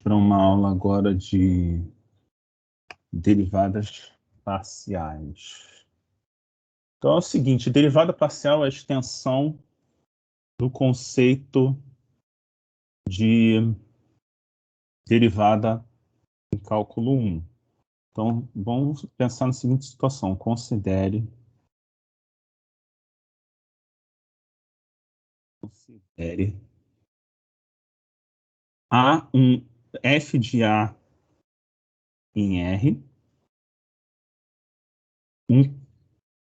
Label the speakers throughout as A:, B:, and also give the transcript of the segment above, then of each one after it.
A: para uma aula agora de derivadas parciais. Então é o seguinte, derivada parcial é a extensão do conceito de derivada em cálculo 1. Então, vamos pensar na seguinte situação. Considere um f de A em R,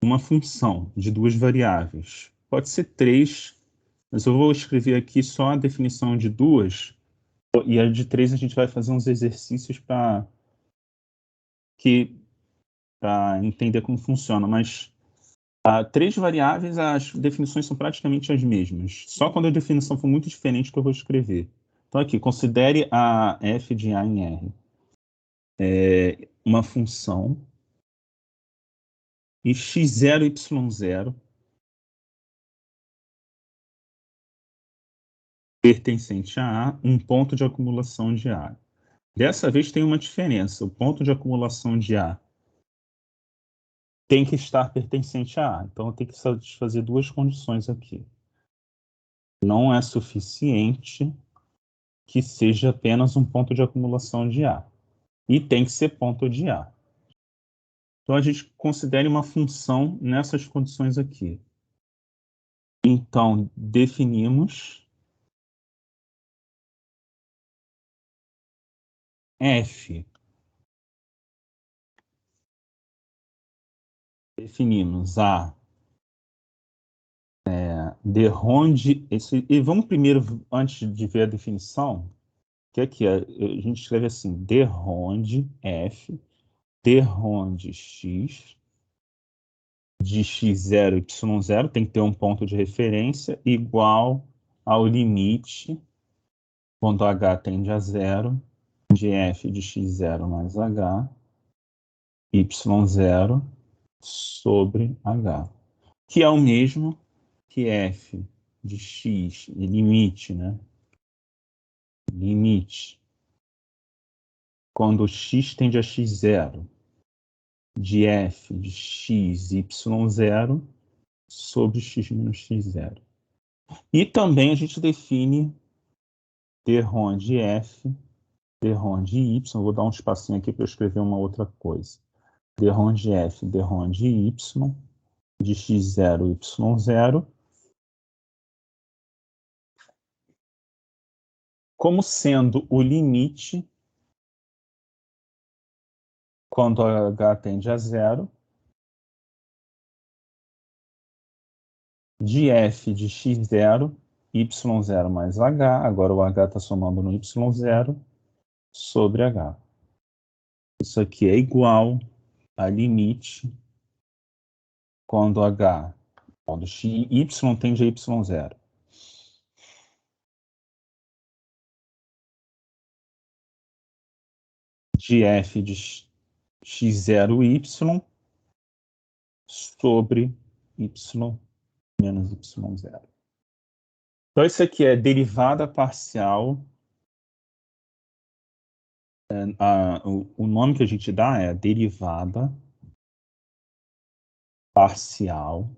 A: uma função de duas variáveis. Pode ser 3, mas eu vou escrever aqui só a definição de duas, e a de 3 a gente vai fazer uns exercícios para entender como funciona, mas 3 variáveis, as definições são praticamente as mesmas. Só quando a definição for muito diferente que eu vou escrever. Então aqui, considere a f de A em R uma função e x0, y0 pertencente a A, um ponto de acumulação de A. Dessa vez tem uma diferença. O ponto de acumulação de A tem que estar pertencente a A. Então eu tenho que satisfazer duas condições aqui. Não é suficiente que seja apenas um ponto de acumulação de A. E tem que ser ponto de A. Então a gente considere uma função nessas condições aqui. Então definimos f. Definimos a de Ronde. E vamos primeiro, antes de ver a definição, que aqui a gente escreve assim: de Ronde f, de Ronde x, de x0, y0, tem que ter um ponto de referência, igual ao limite, quando h tende a zero, de f de x0 mais h, y0 sobre h, que é o mesmo que f de x, limite, né? Limite, quando x tende a x0, de f de x, y0 sobre x menos x0. E também a gente define derrom de f, derrom de y, vou dar um espacinho aqui para eu escrever uma outra coisa. Derrom de f, derrom de y, de x0, y0, como sendo o limite quando h tende a zero, de f de x0, y0 mais h, agora o h está somando no y0, sobre h. Isso aqui é igual a limite quando y tende a y0. De f de x0y sobre y menos y0. Então, isso aqui é derivada parcial. O nome que a gente dá é derivada parcial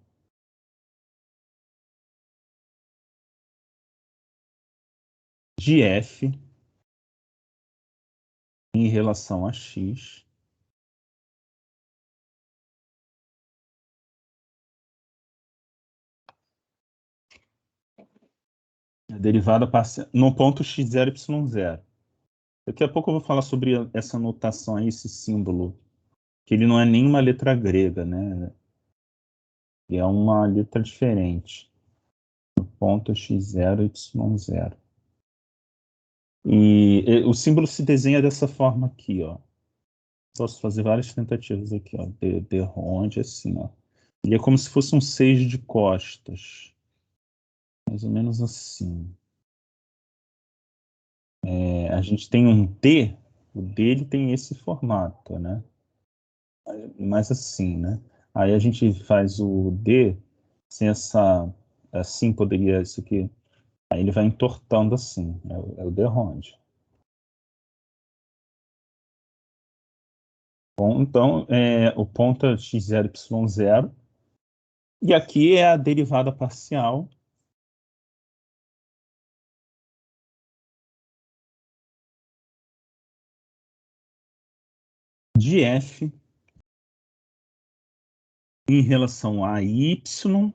A: de f em relação a x derivada parcial no ponto x0, y0. Daqui a pouco eu vou falar sobre essa notação aí, esse símbolo, que ele não é nem uma letra grega, né? E é uma letra diferente. No ponto x0, y0. E o símbolo se desenha dessa forma aqui, ó. Posso fazer várias tentativas aqui, ó. De ronde, assim, ó. Ele é como se fosse um 6 de costas. Mais ou menos assim. A gente tem um D, o D ele tem esse formato, né? Mais assim, né? Aí a gente faz o D sem essa... Assim poderia isso aqui... Aí ele vai entortando assim, é o D ronde. Bom, então, o ponto é x0, y0. E aqui é a derivada parcial de f em relação a y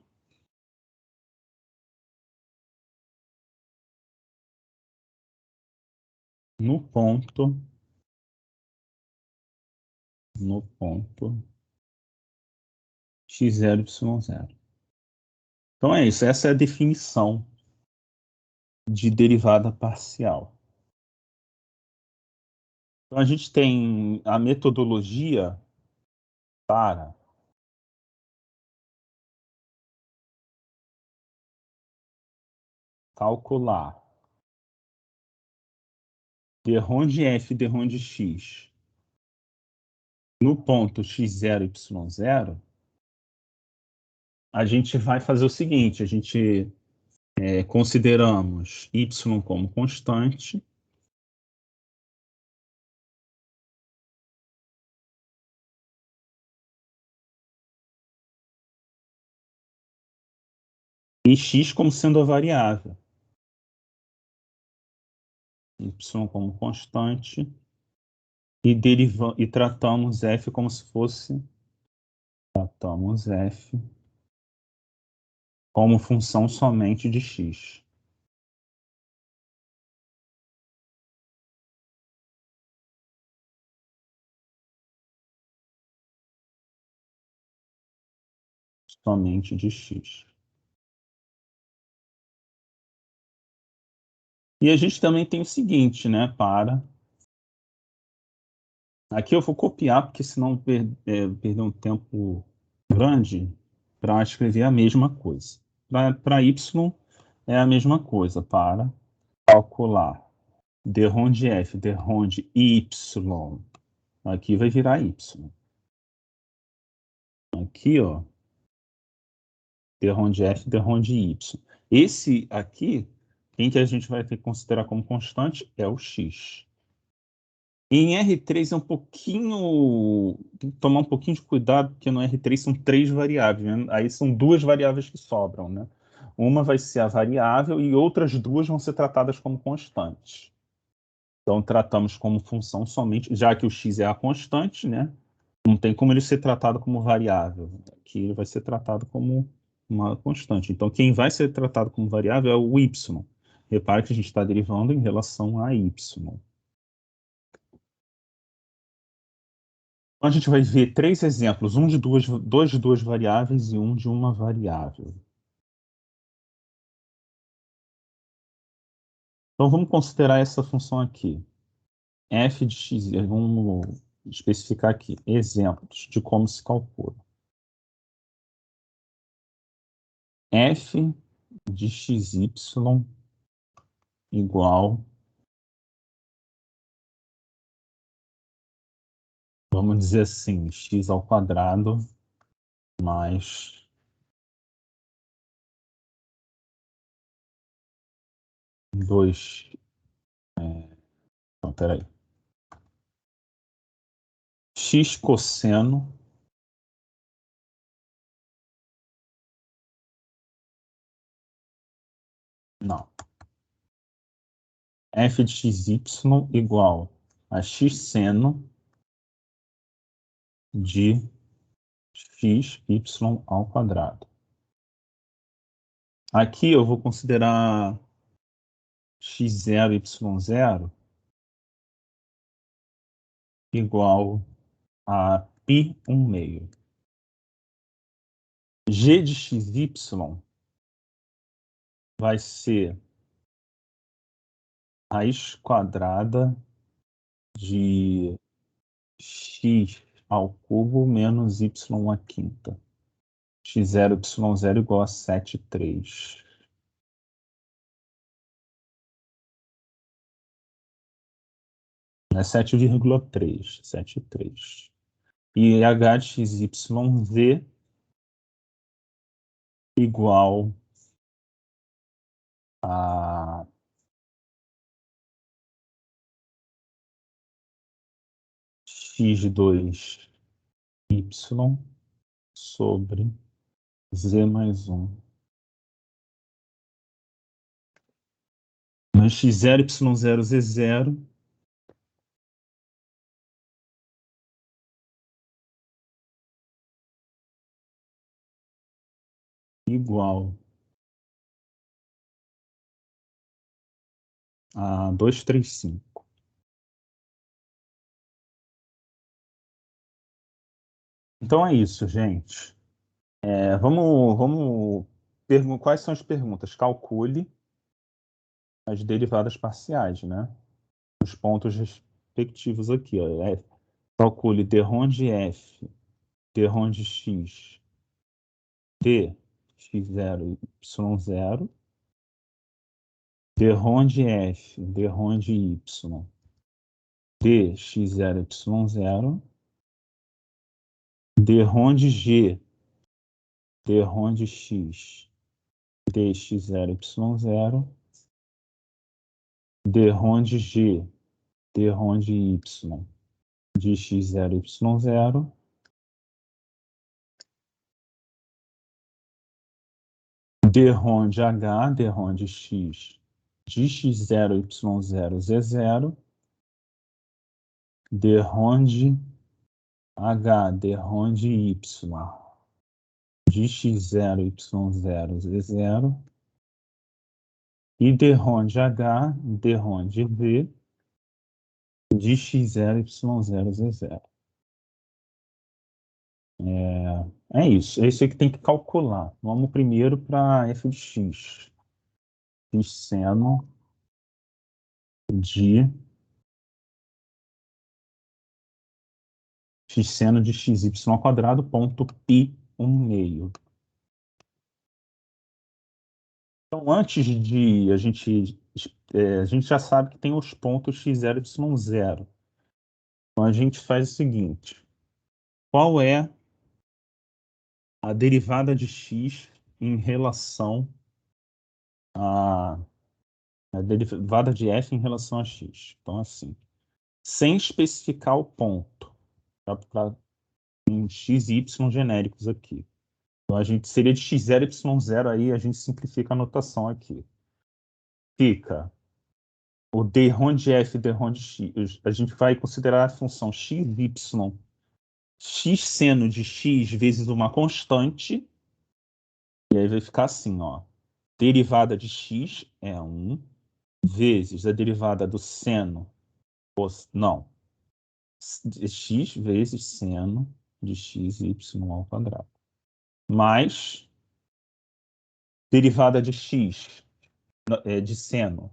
A: no ponto x0, y0. Então é isso, essa é a definição de derivada parcial. Então a gente tem a metodologia para calcular d rho de f, d rho de x no ponto x0, y0. A gente vai fazer o seguinte, a gente consideramos y como constante e x como sendo a variável. Y como constante e tratamos f como se fosse tratamos f como função somente de x. Somente de x. E a gente também tem o seguinte, né? Aqui eu vou copiar, porque senão perder um tempo grande para escrever a mesma coisa. Para y é a mesma coisa, para calcular d rho de f, d rho de y. Aqui vai virar y. Aqui, ó, d rho de f, d rho de y. Esse aqui, quem que a gente vai ter que considerar como constante é o x. Em R3 é um pouquinho. Tem que tomar um pouquinho de cuidado, porque no R3 são 3 variáveis, né? Aí são 2 variáveis que sobram, né? Uma vai ser a variável e outras 2 vão ser tratadas como constantes. Então, tratamos como função somente, já que o x é a constante, né? Não tem como ele ser tratado como variável. Aqui ele vai ser tratado como uma constante. Então, quem vai ser tratado como variável é o y. Repare que a gente está derivando em relação a y. Então, a gente vai ver 3 exemplos, um de dois de duas variáveis e um de uma variável. Então, vamos considerar essa função aqui. F de x, vamos especificar aqui exemplos de como se calcula. F de xy igual, vamos dizer assim, x ao quadrado mais 2. Não, peraí. X cosseno. Não. F de xy igual a x seno de xy ao quadrado. Aqui eu vou considerar x0, y0 igual a π1/2. G de xy vai ser raiz quadrada de x ao cubo menos y à quinta. X0, y0 igual a 7,3. É 7,3. 7,3. E h de xyz igual a x2 y sobre z mais 1. Mas x0, y0, z0 igual a 235. Então é isso, gente. Quais são as perguntas? Calcule as derivadas parciais, né? Os pontos respectivos aqui, ó. Calcule d-ROM de f, d-ROM de x, d x0, y0, d-ROM de f, d-ROM de y, d x0, y0, d-ROM de g, d-ROM de x, d x0, y0, d-ROM de g, d-ROM de y, de x0, y0, d-ROM de h, d-ROM de x, de x0, y0, z0, d-ROM de h, d-ROM de y, de x0, y0, z0, e d-ROM de h, d-ROM de v, de x0, y0, z0. É isso, é isso aí que tem que calcular. Vamos primeiro para f de x. X seno de x seno de xy ao quadrado, ponto π, 1/2. Então, antes de a gente já sabe que tem os pontos x0 e y0. Então, a gente faz o seguinte. Qual é a derivada de x em relação a derivada de f em relação a x? Então, assim, sem especificar o ponto, para x e y genéricos aqui. Então, a gente seria de x0 e y0, aí a gente simplifica a notação aqui. Fica o d-ROM de f, d-ROM de x. A gente vai considerar a função x, y, x seno de x vezes uma constante, e aí vai ficar assim, ó. Derivada de x é 1, vezes a derivada do seno, não, x vezes seno de x, y ao quadrado. Mais derivada de x, de seno,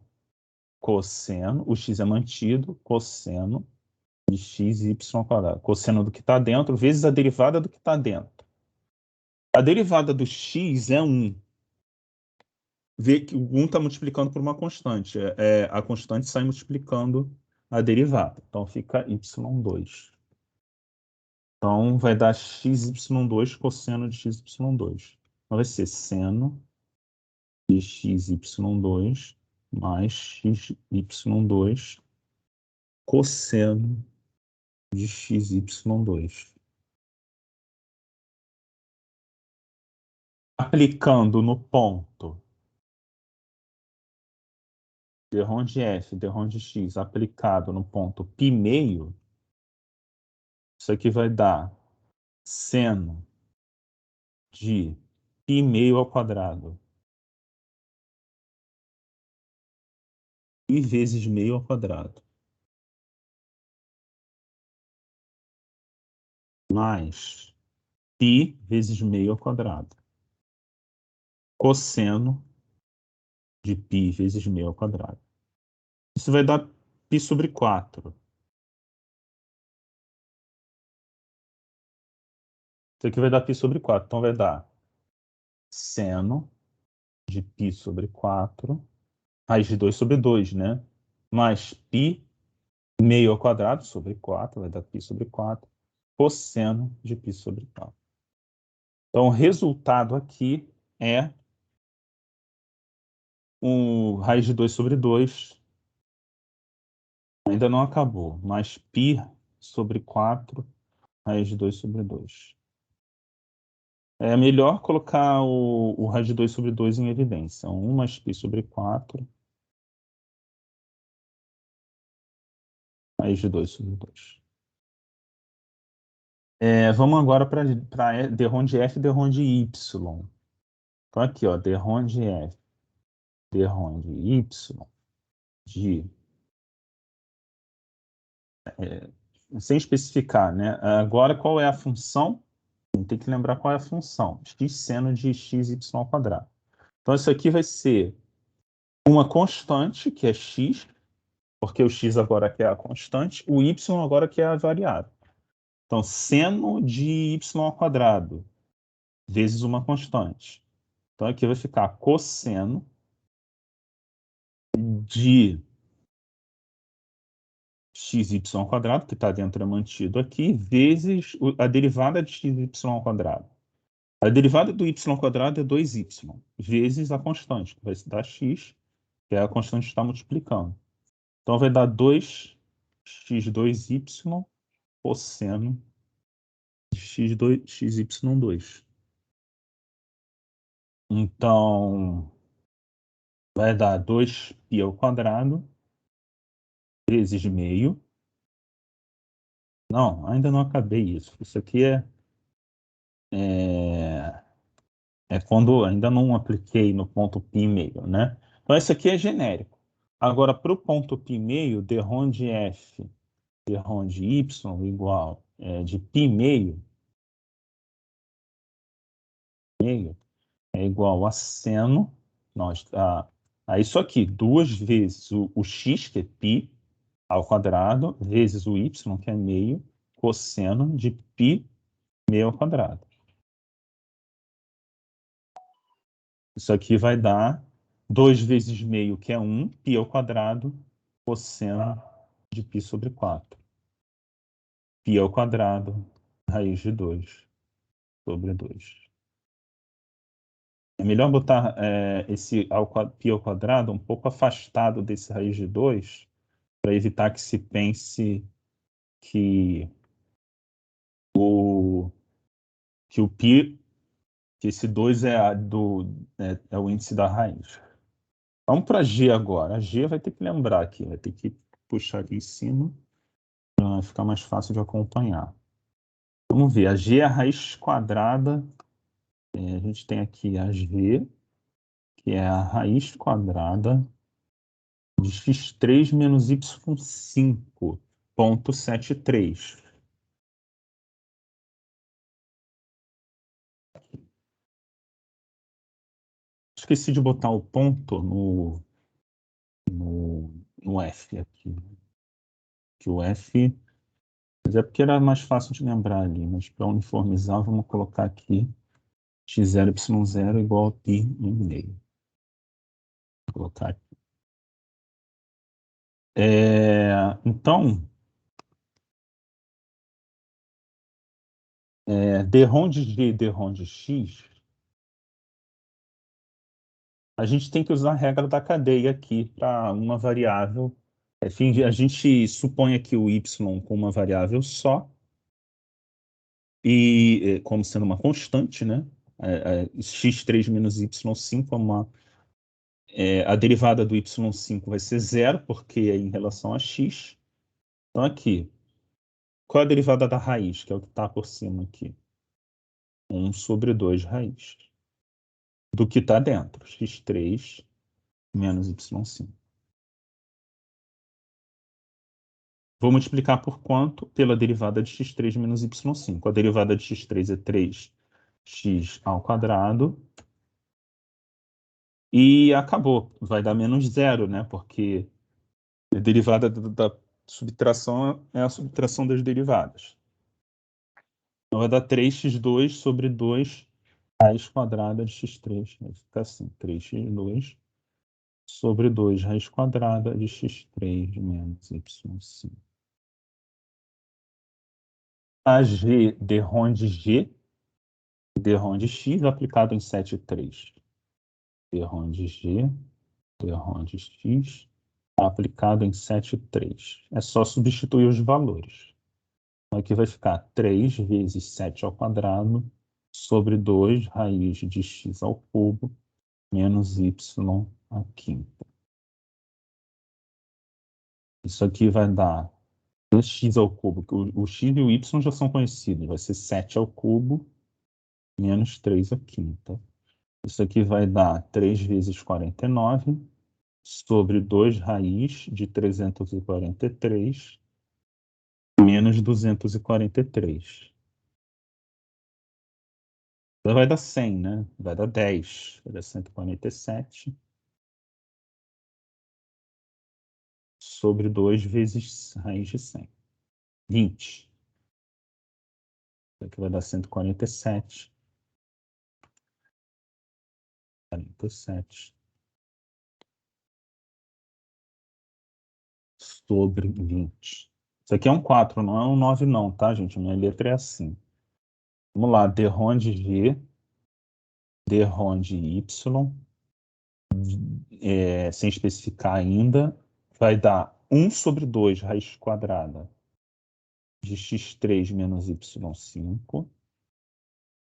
A: cosseno, o x é mantido, cosseno de x e y ao quadrado. Cosseno do que está dentro vezes a derivada do que está dentro. A derivada do x é 1. Vê que o 1 está multiplicando por uma constante. A constante sai multiplicando a derivada. Então fica y2. Então vai dar xy2 cosseno de xy2. Então vai ser seno de xy2 mais xy2 cosseno de xy2. Aplicando no ponto d-ROM de f, d-ROM de x, aplicado no ponto π meio, isso aqui vai dar seno de π meio ao quadrado e vezes meio ao quadrado, mais π vezes meio ao quadrado, cosseno de π vezes meio ao quadrado. Isso vai dar π sobre 4. Isso aqui vai dar π sobre 4. Então vai dar seno de π sobre 4, raiz de 2 sobre 2, né? Mais π meio ao quadrado sobre 4, vai dar π sobre 4, cosseno de π sobre 4. Então, o resultado aqui é o raiz de 2 sobre 2. Ainda não acabou, mas π sobre 4 raiz de 2 sobre 2. É melhor colocar o raiz de 2 sobre 2 em evidência. 1 mais π sobre 4 raiz de 2 sobre 2. Vamos agora para derrom de f e derrom de y. Então aqui, ó, derrom de f, derrom de y, de sem especificar, né? Agora, qual é a função? Tem que lembrar qual é a função. X seno de xy ao quadrado. Então, isso aqui vai ser uma constante, que é x, porque o x agora aqui é a constante, o y agora que é a variável. Então, seno de y ao quadrado vezes uma constante. Então, aqui vai ficar cosseno de xy ao quadrado, que está dentro é mantido aqui, vezes a derivada de xy ao quadrado. A derivada do y ao quadrado é 2y, vezes a constante, que vai dar x, que é a constante que está multiplicando. Então, vai dar 2x2y cosseno de xy2. Então, vai dar 2π ao quadrado vezes meio. Não, ainda não acabei isso. Isso aqui é quando ainda não apliquei no ponto π meio, né? Então, isso aqui é genérico. Agora, para o ponto π meio, derrom de f, derrom de y igual de π meio é igual a seno, a isso aqui, 2 vezes o x, que é π, ao quadrado, vezes o y, que é meio, cosseno de π meio ao quadrado. Isso aqui vai dar 2 vezes meio, que é 1, π ao quadrado, cosseno de π sobre 4. Π ao quadrado, raiz de 2 sobre 2. É melhor botar esse π ao quadrado um pouco afastado desse raiz de 2, para evitar que se pense que o π, que esse 2 é o índice da raiz. Vamos para G agora. A G vai ter que lembrar aqui, vai ter que puxar aqui em cima para ficar mais fácil de acompanhar. Vamos ver, a G é a raiz quadrada. A gente tem aqui a G, que é a raiz quadrada de x3 menos y5,73. Esqueci de botar o ponto no F aqui. Que o F, mas é porque era mais fácil de lembrar ali, mas para uniformizar, vamos colocar aqui x0, y0 igual a π no meio. Vou colocar aqui. Então, derrom de G e derrom de X, a gente tem que usar a regra da cadeia aqui para uma variável. Enfim, a gente supõe aqui o y com uma variável só, e como sendo uma constante, né? x3 menos y5 a derivada do y5 vai ser 0, porque é em relação a x. Então, aqui, qual é a derivada da raiz, que é o que está por cima aqui? 1 sobre 2 raiz. Do que está dentro, x3 menos y5. Vou multiplicar por quanto? Pela derivada de x3 menos y5. A derivada de x3 é 3x ao quadrado. E acabou. Vai dar menos zero, né? Porque a derivada da subtração é a subtração das derivadas. Então vai dar 3x2 sobre 2 raiz quadrada de x3. Vai ficar assim, 3x2 sobre 2 raiz quadrada de x3 menos y5. A G derrom de G, derrom de X aplicado em 7,3. Derrom de G, derrom de X aplicado em 7,3. É só substituir os valores. Aqui vai ficar 3 vezes 7 ao quadrado sobre 2 raiz de x ao cubo menos y à quinta. Isso aqui vai dar 2x ao cubo. O x e o y já são conhecidos. Vai ser 7 ao cubo menos 3 à quinta. Isso aqui vai dar 3 vezes 49 sobre 2 raiz de 343 menos 243. Então vai dar 100, né? Vai dar 10. Vai dar 147 sobre 2 vezes raiz de 100. 20. Isso aqui vai dar 147. 47 sobre 20. Isso aqui é um 4, não é um 9 não, tá, gente? Minha letra é assim. Vamos lá, d ronde G, d ronde Y, sem especificar ainda, vai dar 1 sobre 2 raiz quadrada de x3 menos y5.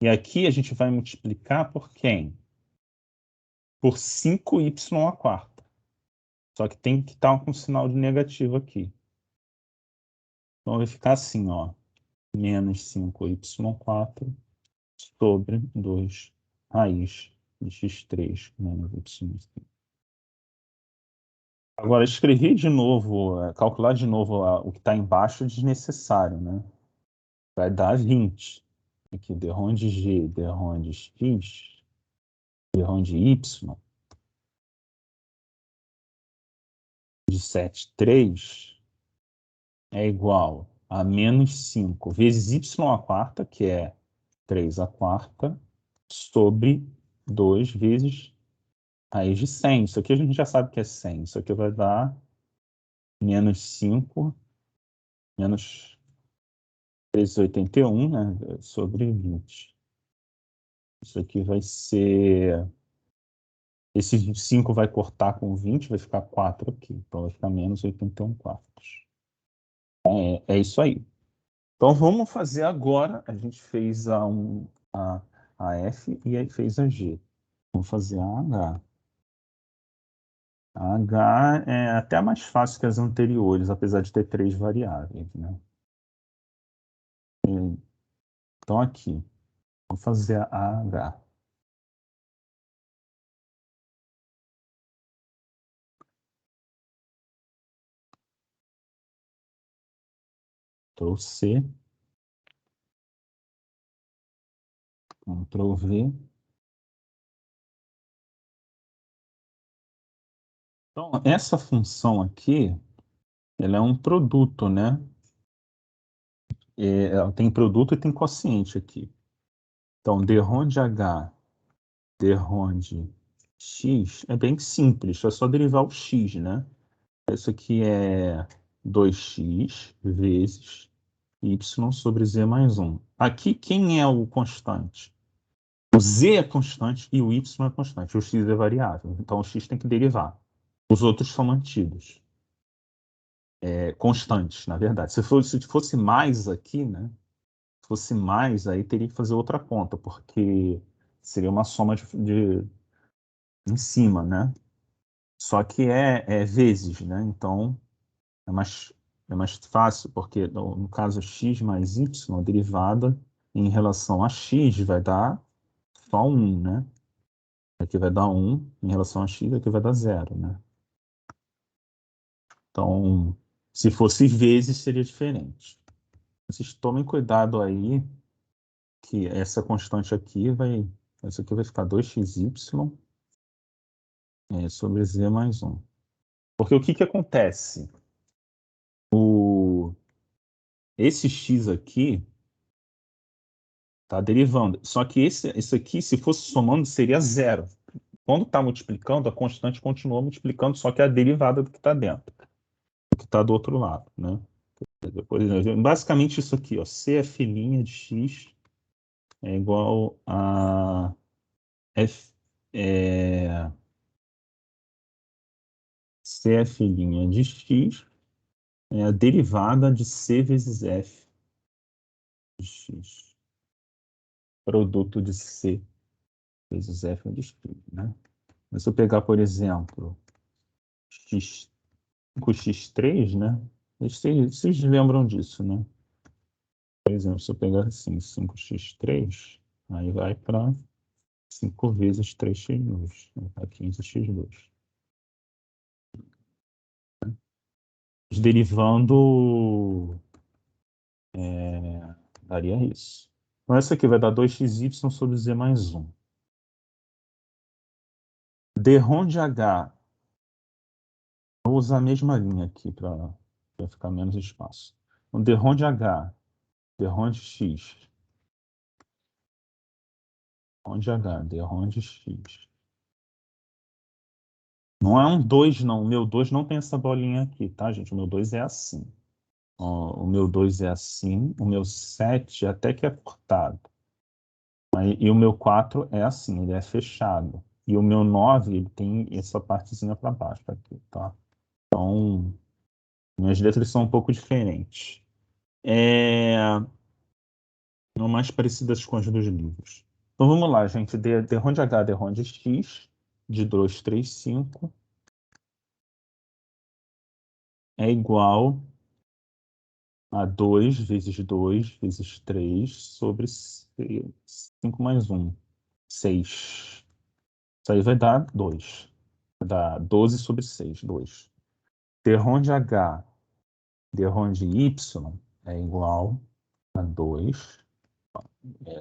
A: E aqui a gente vai multiplicar por quem? Por 5y à quarta. Só que tem que estar com sinal de negativo aqui. Então vai ficar assim, ó. Menos 5y4 sobre 2 raiz de x3 menos y5. Agora, escrever de novo, calcular de novo o que está embaixo é desnecessário, né? Vai dar 20. Aqui, d ronde G, d ronde X, d ronde Y, de 7,3 é igual a menos 5 vezes y à quarta, que é 3 à quarta, sobre 2 vezes raiz de 100. Isso aqui a gente já sabe que é 100. Isso aqui vai dar menos 5, menos 381, né, sobre 20. Isso aqui vai ser... Esse 5 vai cortar com 20, vai ficar 4 aqui. Então vai ficar menos 81 quartos. É isso aí. Então vamos fazer agora. A gente fez a F e aí fez a G. Vamos fazer a H. A H é até mais fácil que as anteriores, apesar de ter 3 variáveis, né? Então aqui, vamos fazer a H. Ctrl C, Ctrl V. Então, essa função aqui, ela é um produto, né? Ela tem produto e tem quociente aqui. Então, d ronde H, d ronde X, é bem simples, é só derivar o X, né? Isso aqui é 2x vezes y sobre z mais 1. Aqui, quem é o constante? O z é constante e o y é constante. O x é variável, então o x tem que derivar. Os outros são mantidos. Constantes, na verdade. Se fosse mais aqui, né? Se fosse mais, aí teria que fazer outra conta, porque seria uma soma em cima, né? Só que é vezes, né? Então é mais fácil, porque no caso x mais y, a derivada em relação a x vai dar só 1, né? Aqui vai dar 1 em relação a x, aqui vai dar 0, né? Então, se fosse vezes, seria diferente. Vocês tomem cuidado aí, que essa constante aqui isso aqui vai ficar 2xy sobre z mais 1. Porque o que que acontece? Esse x aqui está derivando. Só que esse aqui, se fosse somando, seria 0. Quando está multiplicando, a constante continua multiplicando, só que é a derivada do que está dentro, do que está do outro lado, né? Basicamente isso aqui, ó, CF' de x é igual a F, CF' de x é a derivada de C vezes F x. Produto de C vezes F de x, né? Mas se eu pegar, por exemplo, x, 5x3, né? Vocês lembram disso, né? Por exemplo, se eu pegar assim, 5x3, aí vai para 5 vezes 3x2, né? Para 15x2. Derivando, daria isso. Então, essa aqui vai dar 2xy sobre z mais 1. Derrom de H, vou usar a mesma linha aqui para ficar menos espaço. Então, derrom de H, derrom de x, derrom de H, derrom de x. Não é um 2, não. O meu 2 não tem essa bolinha aqui, tá, gente? O meu 2 é assim. Ó, o meu 2 é assim. O meu 7 até que é cortado. E o meu 4 é assim, ele é fechado. E o meu 9 ele tem essa partezinha para baixo aqui, tá? Então, minhas letras são um pouco diferentes. Não mais parecidas com as dos livros. Então vamos lá, gente. D-ROM de H, D-ROM de X, de 235 é igual a 2 vezes 2 vezes 3 sobre 5 mais 1, 6. Isso aí vai dar 2. Vai dar 12 sobre 6, 2. D-ROM de H, D-ROM de Y é igual a 2.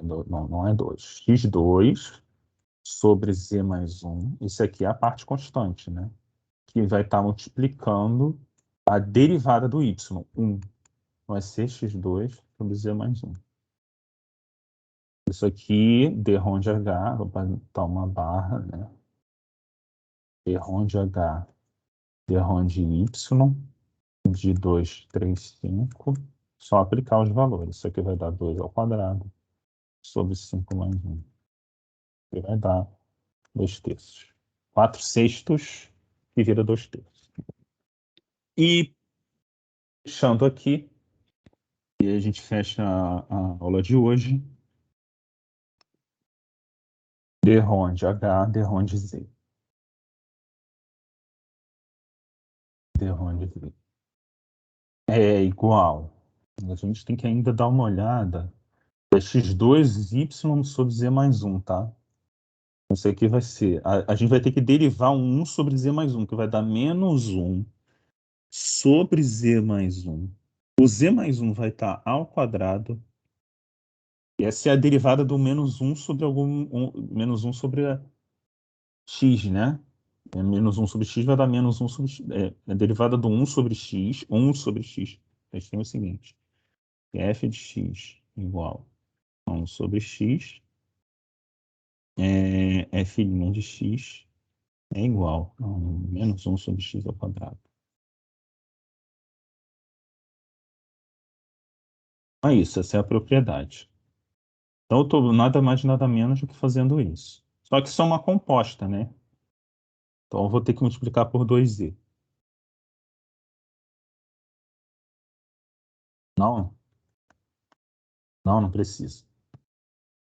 A: Não é 2. X2 sobre z mais 1. Isso aqui é a parte constante, né? Que vai estar multiplicando a derivada do y. 1 vai ser x2 sobre z mais 1. Isso aqui, d-ROM de H, vou botar uma barra, né? D-ROM de H, D-ROM de y, de 235, só aplicar os valores. Isso aqui vai dar 2 ao quadrado sobre 5 mais 1. Que vai dar 2 terços. 4 sextos que vira 2 terços. E fechando aqui, e a gente fecha a aula de hoje. D-ROM de H, D-ROM de Z. D-ROM de Z. É igual. A gente tem que ainda dar uma olhada. É x2y sobre z mais 1, tá? Isso aqui vai ser. A gente vai ter que derivar um 1 sobre z mais 1, que vai dar menos 1 sobre z mais 1. O z mais 1 vai estar ao quadrado. E essa é a derivada do menos 1 sobre menos 1 sobre a x, né? Menos 1 sobre x vai dar menos 1 sobre x. A derivada do 1 sobre x, 1 sobre x. A gente tem o seguinte: f de x igual a 1 sobre x, f' de x é igual a menos 1 sobre x ao quadrado. É isso, essa é a propriedade. Então, eu estou nada mais nada menos do que fazendo isso. Só que isso é uma composta, né? Então, eu vou ter que multiplicar por 2z. Não, não precisa.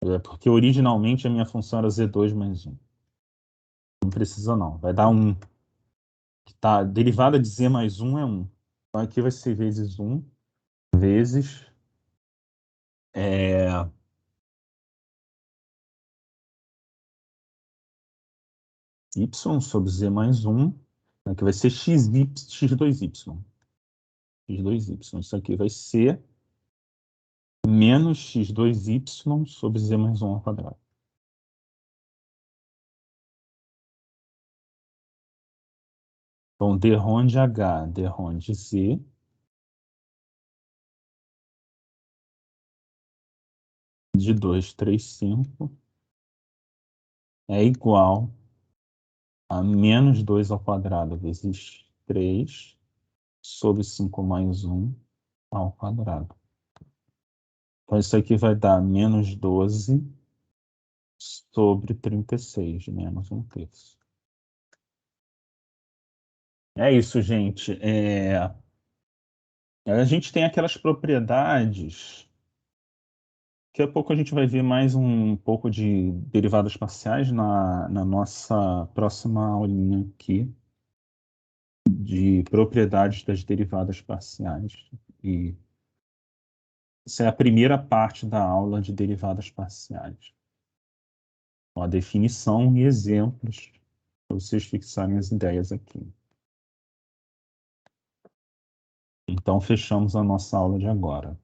A: É porque originalmente a minha função era z2 mais 1. Não precisa não. Vai dar 1. Tá, derivada de z mais 1 é 1. Então aqui vai ser vezes 1 vezes y sobre z mais 1. Aqui vai ser x2y. x2y. Isso aqui vai ser menos x2y sobre z mais 1 ao quadrado. Então, d-ROM de H, d-ROM de Z de 235 é igual a menos 2 ao quadrado vezes 3 sobre 5 mais 1 ao quadrado. Então, isso aqui vai dar menos 12 sobre 36, menos 1 terço. É isso, gente. A gente tem aquelas propriedades Daqui a pouco a gente vai ver mais um pouco de derivadas parciais na nossa próxima aulinha aqui, de propriedades das derivadas parciais. E essa é a primeira parte da aula de derivadas parciais. A definição e exemplos, para vocês fixarem as ideias aqui. Então, fechamos a nossa aula de agora.